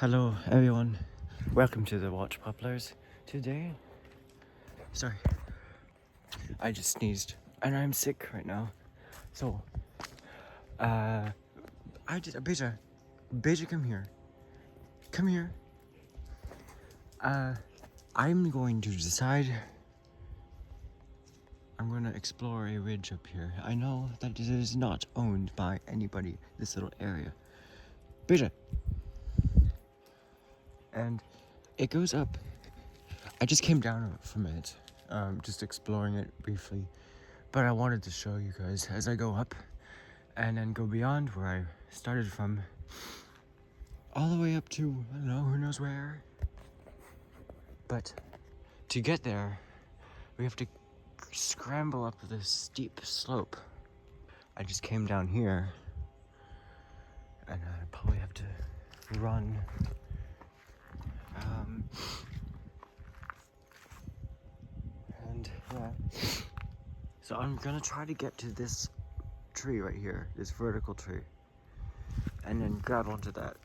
Hello everyone, welcome to the Watch Poplars. Today, sorry, I just sneezed and I'm sick right now. So, Beja, come here. Come here. I'm going to decide, I'm going to explore a ridge up here. I know that it is not owned by anybody, this little area. Beja. And it goes up. I just came down from it, just exploring it briefly. But I wanted to show you guys as I go up and then go beyond where I started from, all the way up to, I don't know, who knows where. But to get there, we have to scramble up this steep slope. I just came down here and I probably have to run. And yeah. So I'm gonna try to get to this tree right here, this vertical tree, and then grab onto that.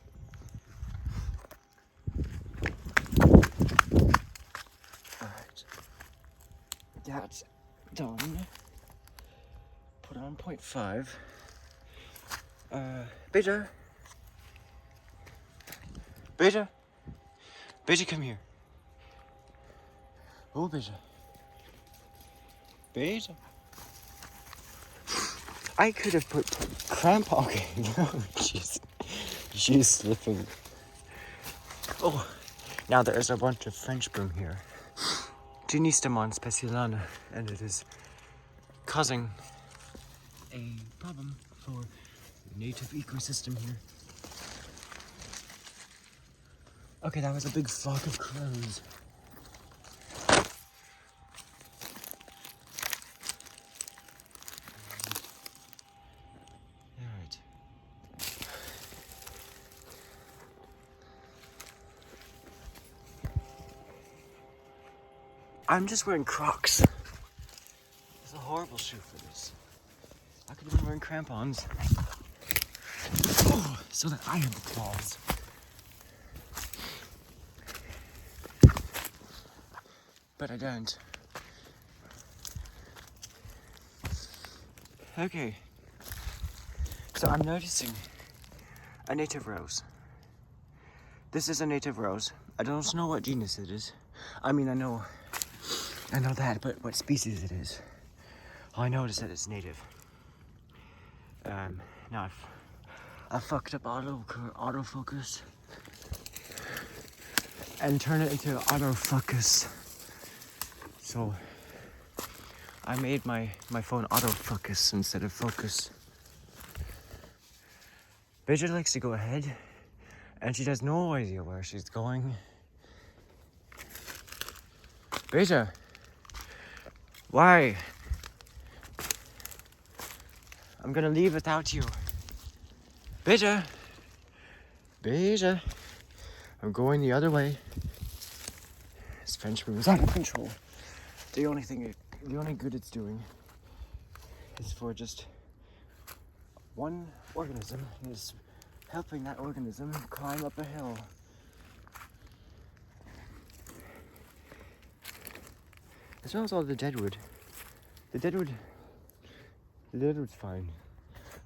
Alright. That's done. Put on 0.5. Beja! Beja! Beja, come here. Oh, Beja. Beja. I could have put crampon. Okay, no, she's slipping. Oh, now there is a bunch of French broom here. Genistemon specialana, and it is causing a problem for the native ecosystem here. Okay, that was a big flock of crows. Alright. I'm just wearing Crocs. It's a horrible shoe for this. I could have been wearing crampons. Oh, so that I had the claws. But I don't. Okay. So I'm noticing a native rose. This is a native rose. I don't know what genus it is. I mean, I know that, but what species it is. I noticed that it's native. Now I fucked up autofocus and turn it into autofocus. So I made my phone autofocus instead of focus. Beja likes to go ahead and she has no idea where she's going. Beja, why? I'm gonna leave without you. Beja, Beja, I'm going the other way. This French broom is out of control. The only good it's doing is for just one organism. Is helping that organism climb up a hill. As well as all the deadwood. The deadwood's fine.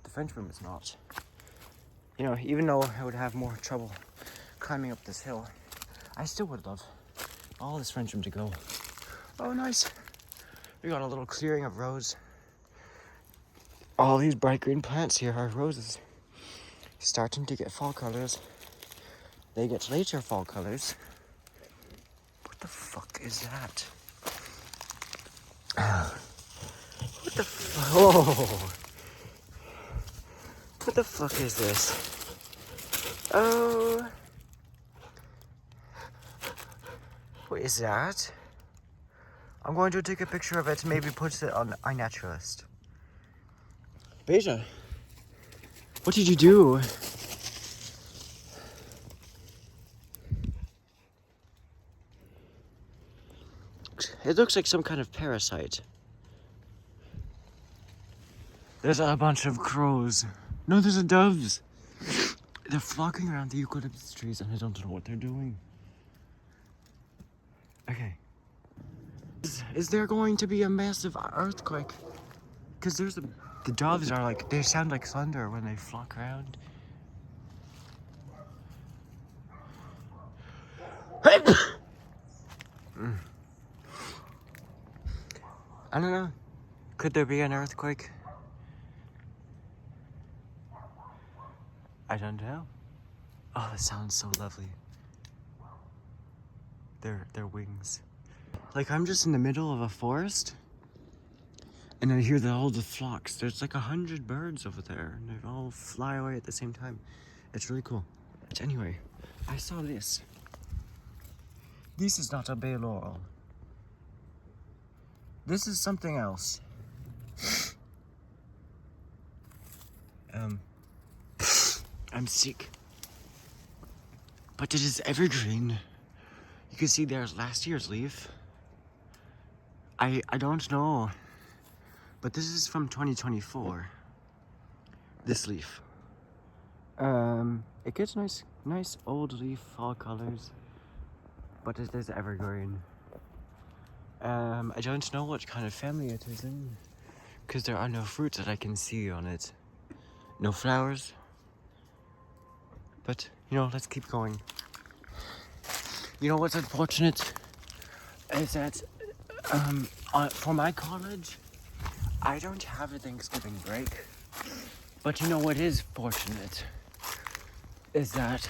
The French broom is not. You know, even though I would have more trouble climbing up this hill, I still would love all this French broom to go. Oh, nice. We got a little clearing of rose. All these bright green plants here are roses. Starting to get fall colors. They get later fall colors. What the fuck is that? What the fuck? Oh. What the fuck is this? Oh. What is that? I'm going to take a picture of it and maybe put it on iNaturalist. Beja, what did you do? It looks like some kind of parasite. There's a bunch of crows. No, there's a doves. They're flocking around the eucalyptus trees and I don't know what they're doing. Okay. Is there going to be a massive earthquake? Because the doves are like, they sound like thunder when they flock around. I don't know. Could there be an earthquake? I don't know. Oh, that sounds so lovely. Their wings. Like I'm just in the middle of a forest and I hear all the flocks. There's like 100 birds over there and they all fly away at the same time. It's really cool. But anyway, I saw this. This is not a bay laurel. This is something else. I'm sick. But it is evergreen. You can see there's last year's leaf. I don't know. But this is from 2024. This leaf. It gets nice old leaf, fall colors. But it is evergreen. I don't know what kind of family it is in. Because there are no fruits that I can see on it. No flowers. But, you know, let's keep going. You know what's unfortunate? Is that, for my college, I don't have a Thanksgiving break. But you know what is fortunate? Is that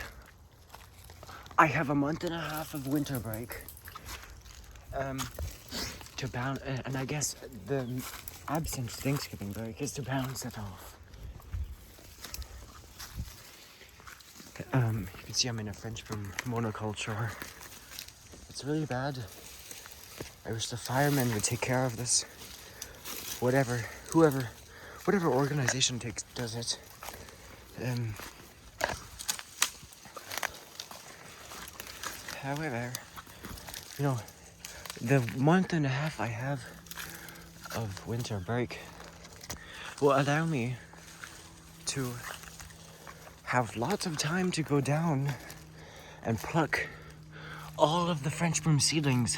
I have a month and a half of winter break. And I guess the absent Thanksgiving break is to balance it off. You can see I'm in a French monoculture. It's really bad. I wish the firemen would take care of this. Whatever organization does it. However, you know, the month and a half I have of winter break will allow me to have lots of time to go down and pluck all of the French broom seedlings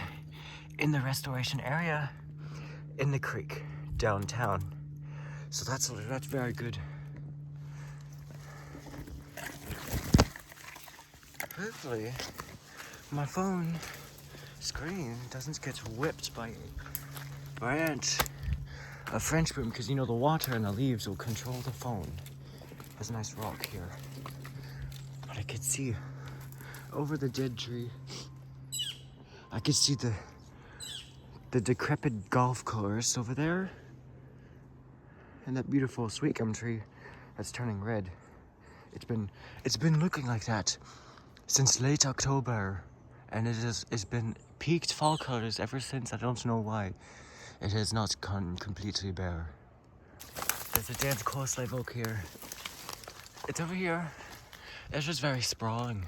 in the restoration area in the creek downtown. So that's very good. Hopefully my phone screen doesn't get whipped by a branch of French broom, because you know the water and the leaves will control the phone. There's a nice rock here. But I could see over the dead tree, I could see the decrepit golf course over there. And that beautiful sweet gum tree that's turning red. It's been looking like that since late October. And it's been peaked fall colors ever since. I don't know why. It has not gone completely bare. There's a dead course-live oak here. It's over here. It's just very sprawling.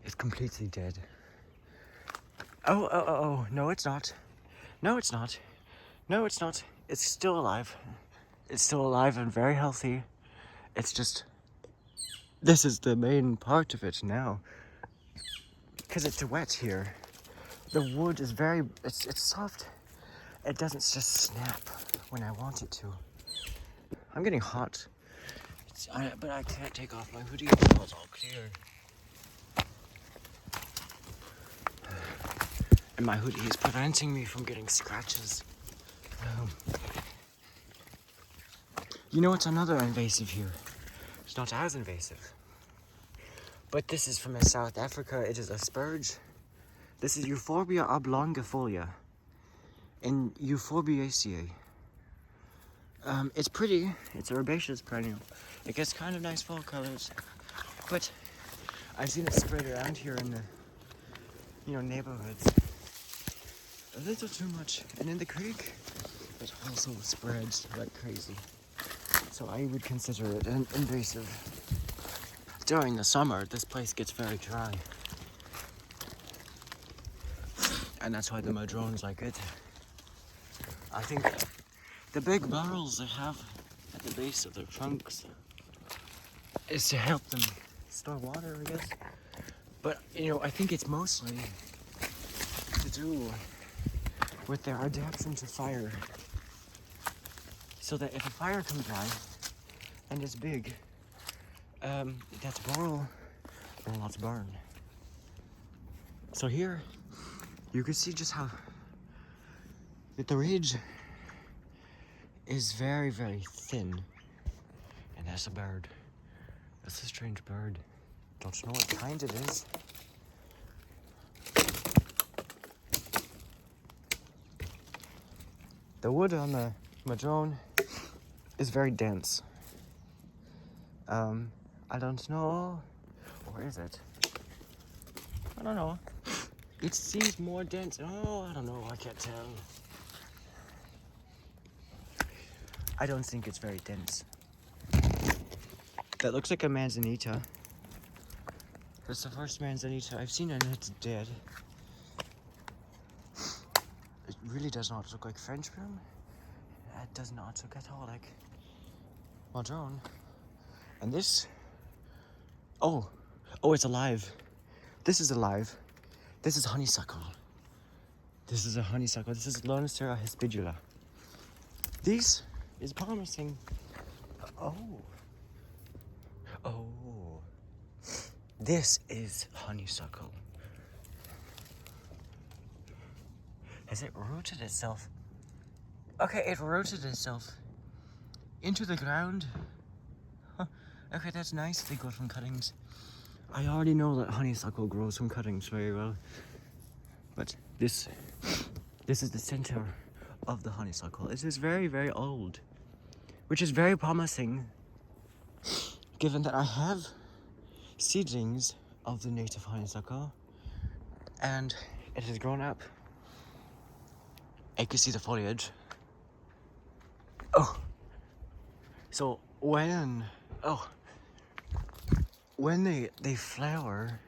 It's completely dead. Oh, no it's not. No it's not. No it's not. It's still alive. It's still alive and very healthy. It's just, this is the main part of it now. Because it's wet here. The wood is it's soft. It doesn't just snap when I want it to. I'm getting hot. But I can't take off my hoodie until it's all clear. And my hoodie is preventing me from getting scratches. You know what's another invasive here? It's not as invasive. But this is from South Africa. It is a spurge. This is Euphorbia oblongifolia in Euphorbiaceae. It's pretty. It's a herbaceous perennial. It gets kind of nice fall colors. But I've seen it spread around here in the, neighborhoods. A little too much. And in the creek, it also spreads like crazy. So I would consider it an invasive. During the summer, this place gets very dry. And that's why the madrones like it. I think the big burls they have at the base of their trunks is to help them store water, I guess. But, you know, I think it's mostly to do with their adaptation to fire. So that if a fire comes by and it's big, that's burl will not burn. So here, you can see just how that the ridge is very, very thin. And that's a bird. That's a strange bird. Don't know what kind it is. The wood on the madrone is very dense. I don't know. Or is it? I don't know. It seems more dense. Oh, I don't know. I can't tell. I don't think it's very dense. That looks like a manzanita. That's the first manzanita I've seen and it's dead. It really does not look like French broom. It does not look at all like madrone. And this, oh, it's alive. This is alive. This is honeysuckle. This is a honeysuckle. This is Lonicera hispidula. This is promising. Oh. This is honeysuckle. Has it rooted itself? Okay, it rooted itself into the ground. Huh. Okay, that's nice. They grow from cuttings. I already know that honeysuckle grows from cuttings very well. But this is the center of the honeysuckle. It is very, very old, which is very promising, given that I have seedlings of the native honeysuckle, and it has grown up. I can see the foliage. Oh, so when they flower,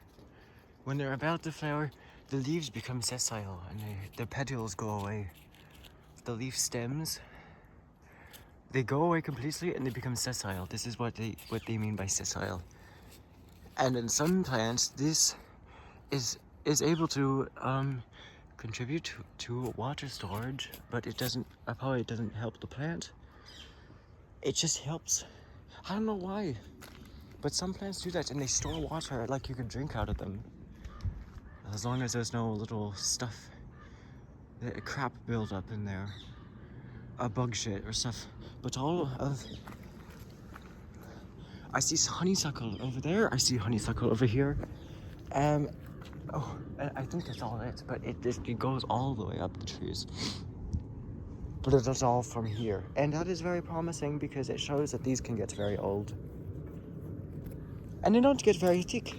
when they're about to flower, the leaves become sessile and the petals go away. The leaf stems, they go away completely and they become sessile. This is what they mean by sessile. And in some plants, this is able to contribute to water storage, but it doesn't. Probably it doesn't help the plant. It just helps. I don't know why, but some plants do that and they store water like you could drink out of them, as long as there's no little stuff, crap build up in there, bug shit or stuff. But I see honeysuckle over there. I see honeysuckle over here. I think that's all it is, but it goes all the way up the trees. But it does all from here. And that is very promising because it shows that these can get very old. And they don't get very thick,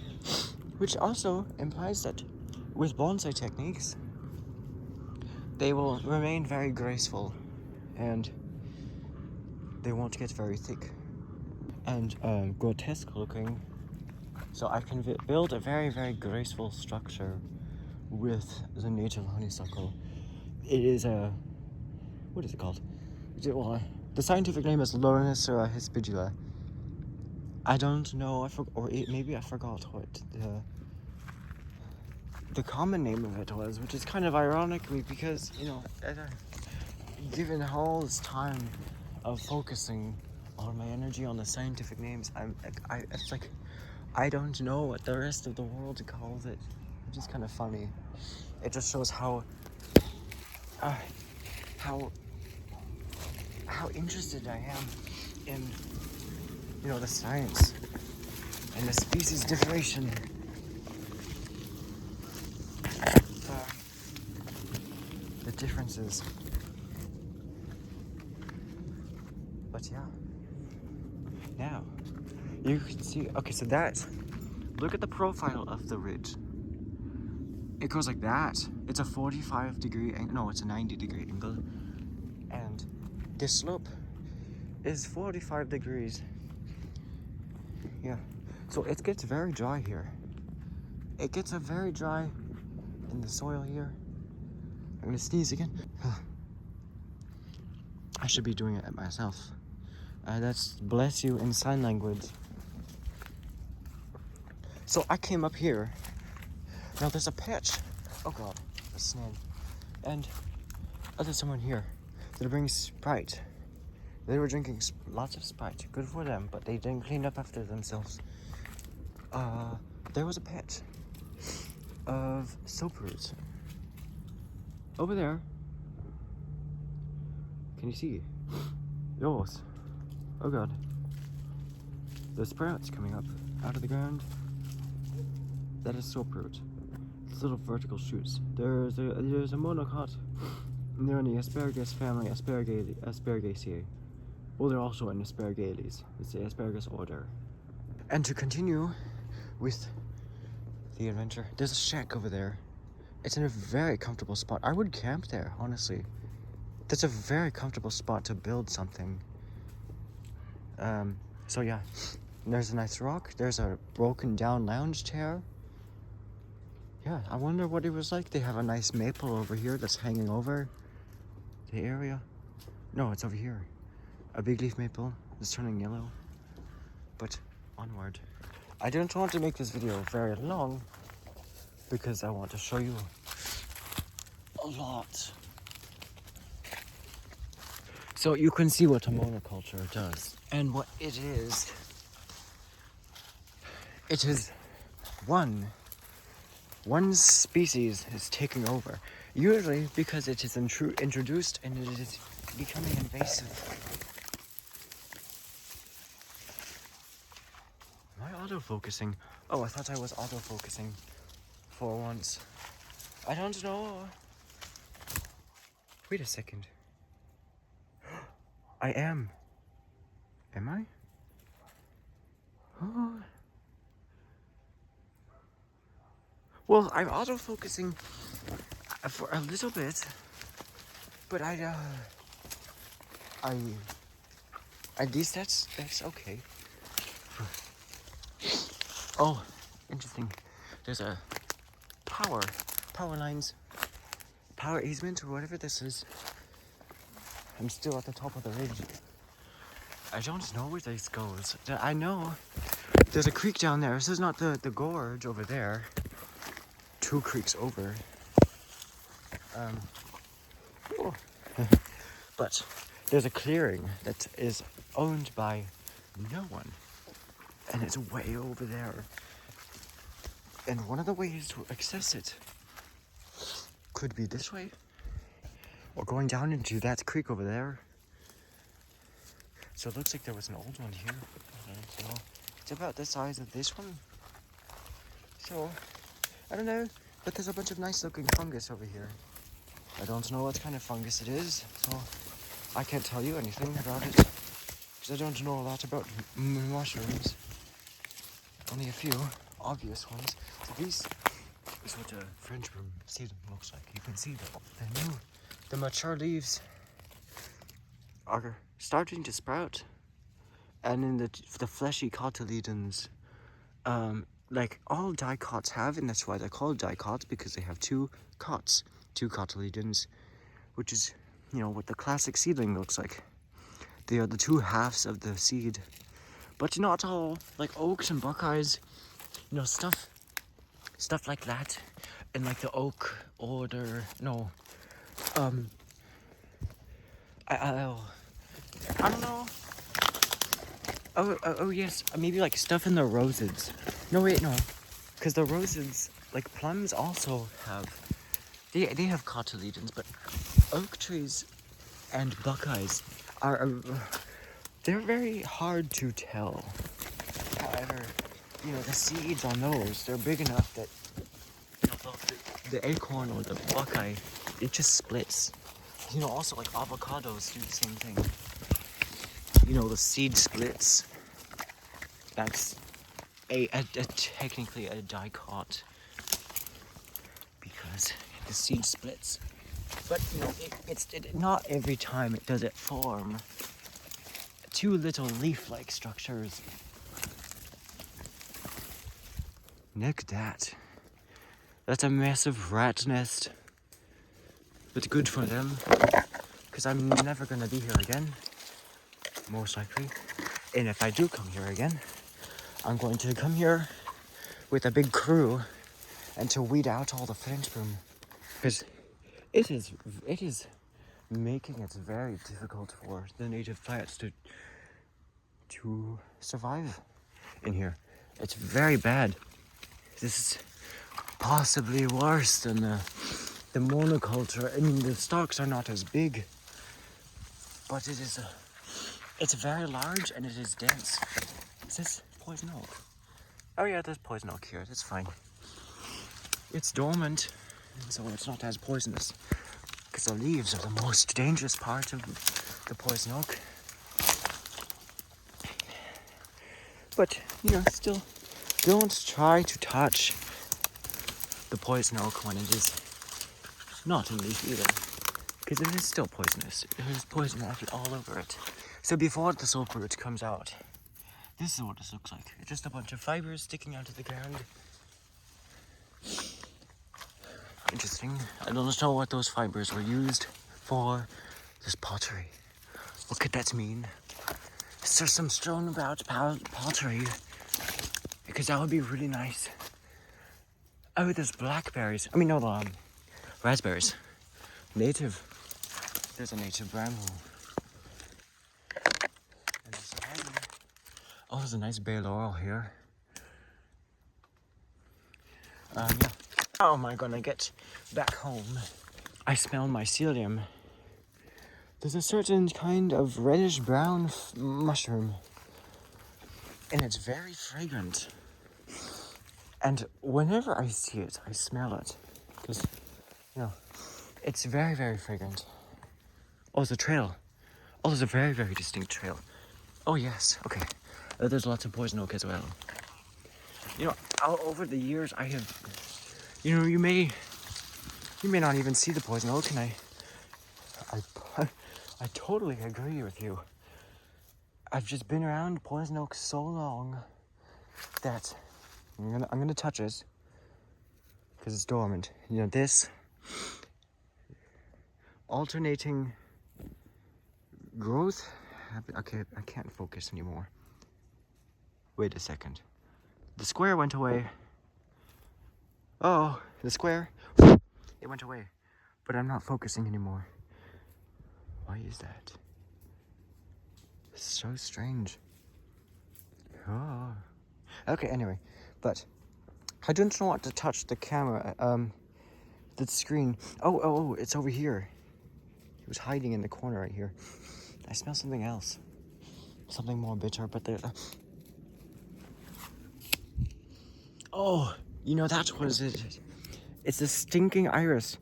which also implies that with bonsai techniques, they will remain very graceful and they won't get very thick and grotesque looking. So I can build a very, very graceful structure with the native honeysuckle. It is what is it called? The scientific name is Lonicera hispidula. I don't know, maybe I forgot what the common name of it was, which is kind of ironic because, you know, given all this time of focusing all my energy on the scientific names, it's like I don't know what the rest of the world calls it, which is kind of funny. It just shows how interested I am in, you know, the science and the species differentiation. The differences. But yeah. Now, you can see, okay, so look at the profile of the ridge. It goes like that. It's a 45 degree angle, no, it's a 90 degree angle. And this slope is 45 degrees. Yeah, so it gets very dry here. It gets very dry in the soil here. I'm gonna sneeze again. I should be doing it myself. That's bless you in sign language. So I came up here. Now there's a patch. Oh god, a snake. And there's someone here that brings Sprite. They were drinking lots of Sprite. Good for them, but they didn't clean up after themselves. There was a patch of soap roots. Over there. Can you see? Yours. Oh god. The sprouts coming up out of the ground. That is soap root. It's little vertical shoots. There's a monocot. They're in the asparagus family, Asparagaceae. Well, they're also in Asparagales. It's the asparagus order. And to continue with the adventure, there's a shack over there. It's in a very comfortable spot. I would camp there, honestly. That's a very comfortable spot to build something. So yeah, there's a nice rock. There's a broken down lounge chair. Yeah, I wonder what it was like. They have a nice maple over here that's hanging over the area. No, it's over here. A big leaf maple is turning yellow. But onward. I don't want to make this video very long because I want to show you a lot. So you can see what a monoculture does and what it is. It is one species is taking over, usually because it is introduced and it is becoming invasive. Am I autofocusing? Oh, I thought I was autofocusing for once. I don't know. Wait a second. I am. Am I? Oh. Well, I'm autofocusing for a little bit, but at least that's okay. Oh, interesting. There's a power lines, power easement or whatever this is. I'm still at the top of the ridge. I don't know where this goes. I know there's a creek down there. This is not the gorge over there. 2 creeks over. Oh. But there's a clearing that is owned by no one. And it's way over there. And one of the ways to access it could be this way. Or going down into that creek over there. So it looks like there was an old one here. So it's about the size of this one. So, I don't know, but there's a bunch of nice looking fungus over here. I don't know what kind of fungus it is, so I can't tell you anything about it. Because I don't know a lot about mushrooms. Only a few obvious ones. So this is what a French broom seed looks like. You can see the mature leaves are starting to sprout, and in the fleshy cotyledons, like all dicots have, and that's why they're called dicots, because they have 2 cotyledons, which is, you know, what the classic seedling looks like. They are the 2 halves of the seed, but not all, like oaks and buckeyes, you know, stuff like that, and like the oak order, no, I don't know. Oh yes, maybe like stuff in the roses. No wait, no, because the roses, like plums, also have they have cotyledons, but oak trees and buckeyes are they're very hard to tell. However, you know, the seeds on those, they're big enough that, you know, the acorn or the buckeye, it just splits. You know, also like avocados do the same thing. You know, the seed splits. That's a technically a dicot because the seed splits. But you know, it's not every time does it form 2 little leaf-like structures. Look at that. That's a massive rat nest. But good for them, because I'm never gonna be here again, most likely. And if I do come here again, I'm going to come here with a big crew and to weed out all the French broom. Because it is making it very difficult for the native plants to survive in here. It's very bad. This is possibly worse than the monoculture. I mean, the stalks are not as big, but it's very large and it is dense. Is this poison oak? Oh yeah, there's poison oak here. That's fine. It's dormant, so it's not as poisonous. Because the leaves are the most dangerous part of the poison oak. But, you know, still, don't try to touch the poison oak when it is not in leaf either. Because it is still poisonous. There is poison all over it. So before the soap root comes out, this is what this looks like. It's just a bunch of fibers sticking out of the ground. Interesting. I don't know what those fibers were used for. This pottery. What could that mean? Is there some strewn about pottery? Because that would be really nice. Oh, there's blackberries. I mean, no, raspberries. Native. There's a native bramble. And there's a ivy. Oh, there's a nice bay laurel here. Yeah. How am I gonna get back home? I smell mycelium. There's a certain kind of reddish brown mushroom. And it's very fragrant. And whenever I see it, I smell it. Because, you know, it's very, very fragrant. Oh, there's a trail. Oh, there's a very, very distinct trail. Oh, yes. Okay. There's lots of poison oak as well. You know, over the years, I have... You know, you may not even see the poison oak, and I totally agree with you. I've just been around poison oak so long that I'm gonna touch it because it's dormant. You know, this alternating growth. Okay, I can't focus anymore. Wait a second. The square went away. Oh, the square. It went away. But I'm not focusing anymore. Why is that? It's so strange. Oh. Okay, anyway. But I don't know what to touch the camera. The screen. Oh, it's over here. It was hiding in the corner right here. I smell something else. Something more bitter, but there... Oh, you know, that was it. It's a stinking iris.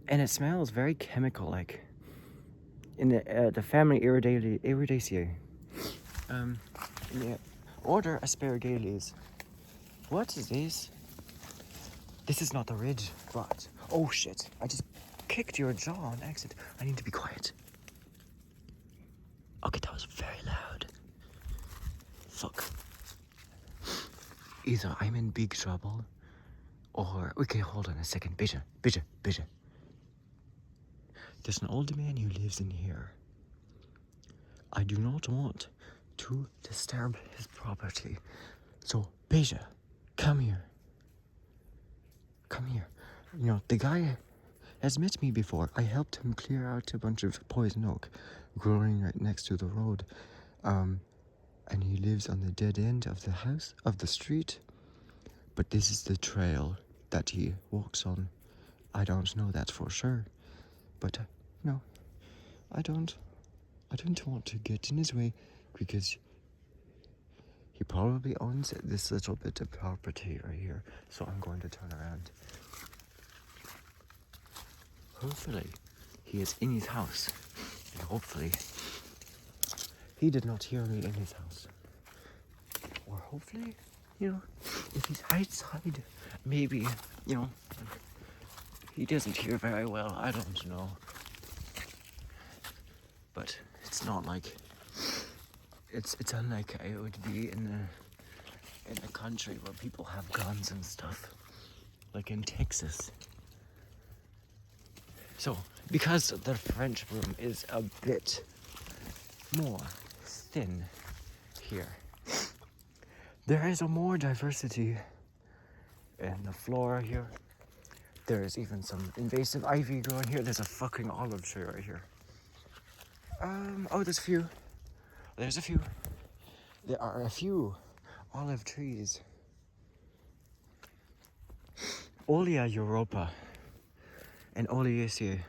And it smells very chemical-like. In the family Iridaceae. In the order Aspergillus. What is this? This is not the ridge, but... Oh, shit. I just kicked your jaw on accident. I need to be quiet. Okay, that was very loud. Fuck. Either I'm in big trouble, or... Okay, hold on a second. Bitte. There's an old man who lives in here. I do not want to disturb his property. So, Beja, come here. Come here. You know, the guy has met me before. I helped him clear out a bunch of poison oak growing right next to the road. And he lives on the dead end of the house, of the street. But this is the trail that he walks on. I don't know that for sure. But, no, I don't want to get in his way because he probably owns this little bit of property right here. So I'm going to turn around. Hopefully, he is in his house. And hopefully, he did not hear me in his house. Or hopefully, you know, if he's outside, maybe, you know, he doesn't hear very well. I don't know. But it's not like... It's unlike it would be in the country where people have guns and stuff. Like in Texas. So, because the French broom is a bit more thin here, there is a more diversity and the flora here. There's even some invasive ivy growing here. There's a fucking olive tree right here. Oh, there's a few. There's a few. There are a few olive trees. Olea Europa and Oleaceae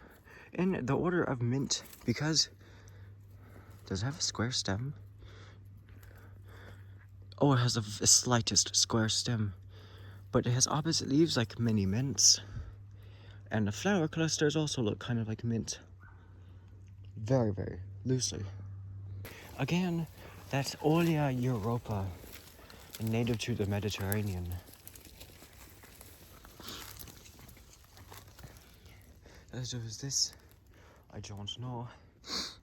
in the order of mint, because does it have a square stem? Oh, it has the slightest square stem, but it has opposite leaves like mini mints, and the flower clusters also look kind of like mint, very, very loosely. Again, that's Olea Europa, native to the Mediterranean. As was this, I don't know.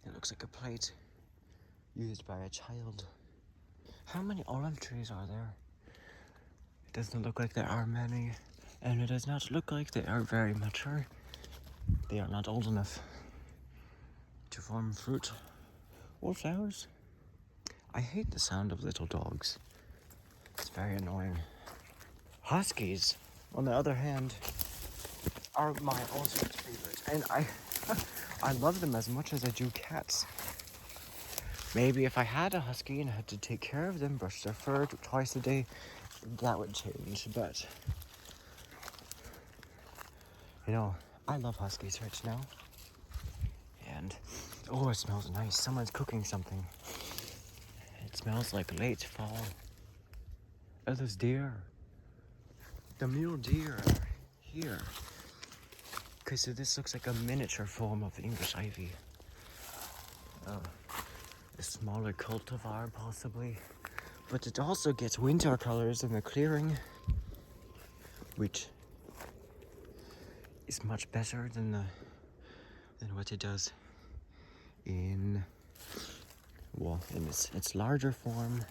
It looks like a plate used by a child. How many olive trees are there? It doesn't look like there are many, and it does not look like they are very mature. They are not old enough to form fruit or flowers. I hate the sound of little dogs. It's very annoying. Huskies, on the other hand, are my ultimate favorite, and I love them as much as I do cats. Maybe if I had a husky and had to take care of them, brush their fur twice a day, that would change, but you know, I love huskies right now. And oh, it smells nice. Someone's cooking something. It smells like late fall. Oh, there's deer. The mule deer are here. Okay, so this looks like a miniature form of English ivy. A smaller cultivar, possibly. But it also gets winter colors in the clearing, which is much better than what it does in its larger form.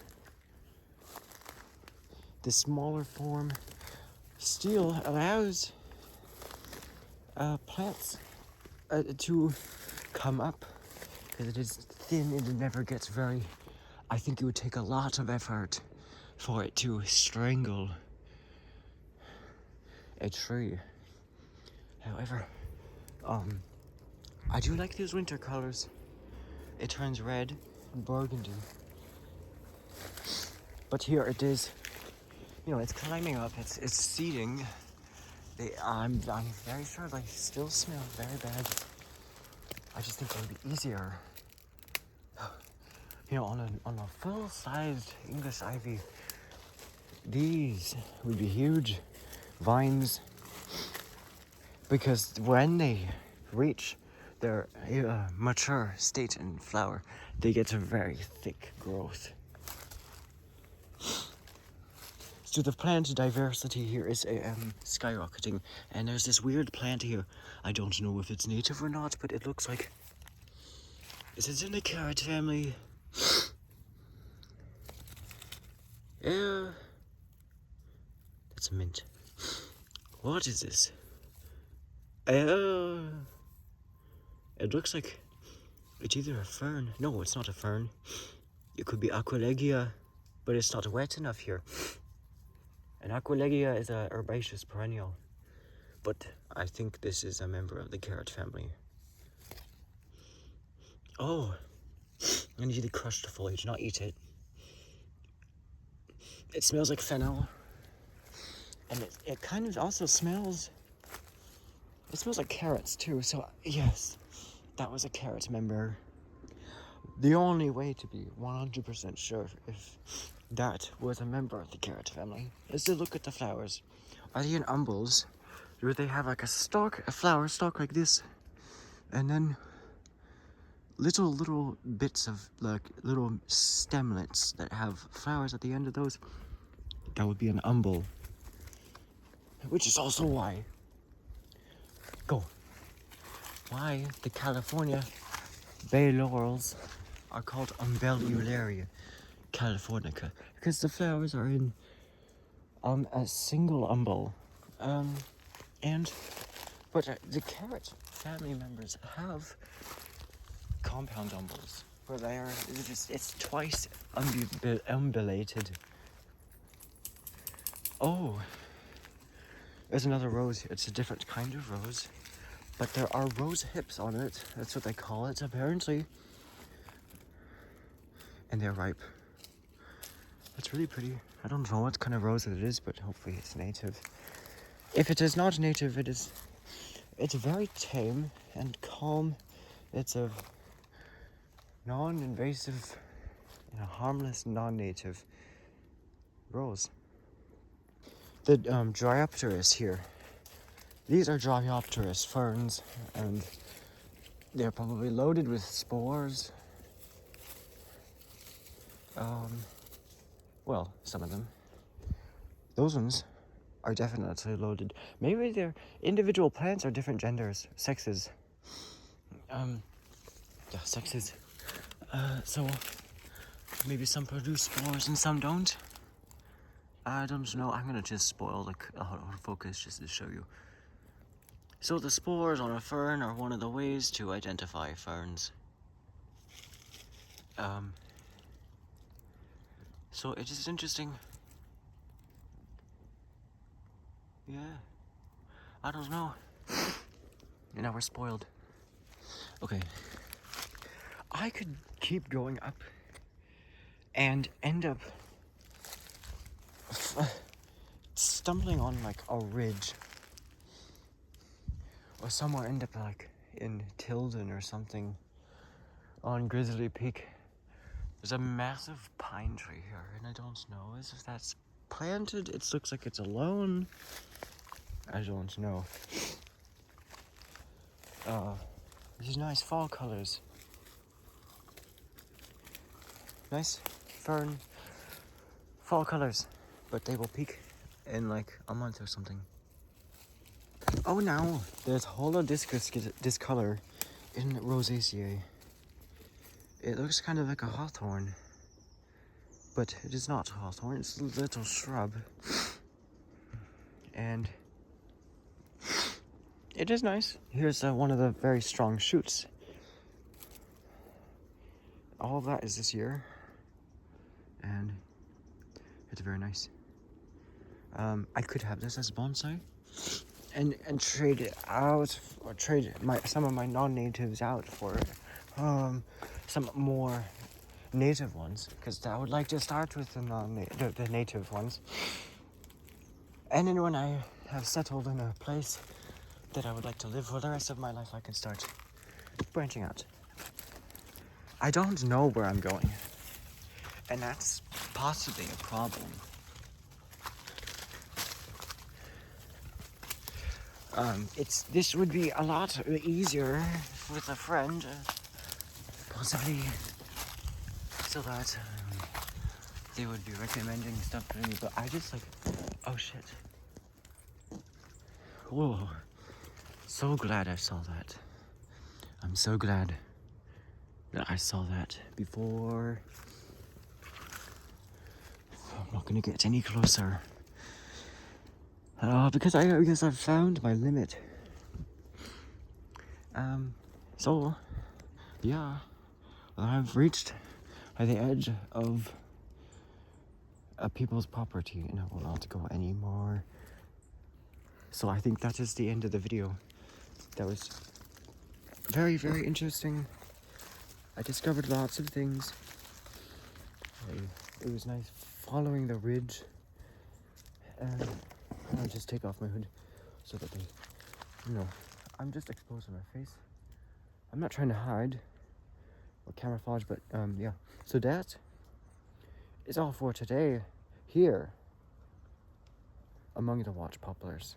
The smaller form still allows plants to come up, because it is thin and it never gets very. I think it would take a lot of effort for it to strangle a tree. However, I do like these winter colors. It turns red and burgundy. But here it is, you know, it's climbing up, it's seeding. I'm very sure they still smell very bad. I just think it would be easier, you know, on a full-sized English ivy. These would be huge vines, because when they reach their mature state and flower, they get a very thick growth. So the plant diversity here is skyrocketing, and there's this weird plant here. I don't know if it's native or not, but it looks like it's in the carrot family. Yeah, that's a mint. What is this? It looks like it's either a fern. No, it's not a fern. It could be Aquilegia, but it's not wet enough here. And Aquilegia is a herbaceous perennial, but I think this is a member of the carrot family. Oh, I need to crush the foliage, not eat it. It smells like fennel, and it kind of also smells. It smells like carrots too. So yes, that was a carrot member. The only way to be 100% sure if that was a member of the carrot family is to look at the flowers. Are they in umbels? Do they have like a flower stalk like this, and then little bits of like little stemlets that have flowers at the end of those? That would be an umbel, which is also why the California bay laurels are called Umbellularia californica, because the flowers are in a single umbel. But the carrot family members have compound umbels, where it's twice umbelated. Oh, There's another rose. It's a different kind of rose, but there are rose hips on it. That's what they call it, apparently. And they're ripe. It's really pretty. I don't know what kind of rose it is, but hopefully it's native. If it is not native, it's very tame and calm. It's a non-invasive, harmless, non-native rose. The Dryopteris here. These are Dryopteris ferns, and they're probably loaded with spores. Well, some of them. Those ones are definitely loaded. Maybe their individual plants are different genders, sexes. Yeah, sexes. So maybe some produce spores and some don't. I don't know. I'm gonna just spoil the focus just to show you. So the spores on a fern are one of the ways to identify ferns. So it is interesting. Yeah. I don't know. And now we're spoiled. Okay. I could keep going up and end up stumbling on like a ridge. Or somewhere end up like in Tilden or something on Grizzly Peak. There's a massive pine tree here, and I don't know if that's planted. It looks like it's alone. I don't know. These nice fall colors. Nice fern fall colors, but they will peak in like a month or something. Oh, now there's holodiscus discolor in Rosaceae. It looks kind of like a hawthorn, but it is not hawthorn. It's a little shrub, and it is nice. Here's one of the very strong shoots. All of that is this year, and it's very nice. I could have this as bonsai, and trade it out, or trade some of my non-natives out for some more native ones, because I would like to start with the native ones, and then when I have settled in a place that I would like to live for the rest of my life, I can start branching out. I don't know where I'm going, and that's possibly a problem. This would be a lot easier with a friend, possibly, so that they would be recommending stuff to me, but I just like, oh shit. Whoa, so glad I saw that. I'm so glad that I saw that before. I'm not gonna get any closer. Because I've found my limit. So, yeah, I've reached the edge of a people's property, and I will not go anymore. So I think that is the end of the video. That was very, very interesting. I discovered lots of things. It was nice following the ridge, and I'll just take off my hood so that I'm just exposing my face. I'm not trying to hide or camouflage, but yeah. So that is all for today here among the watch poplars.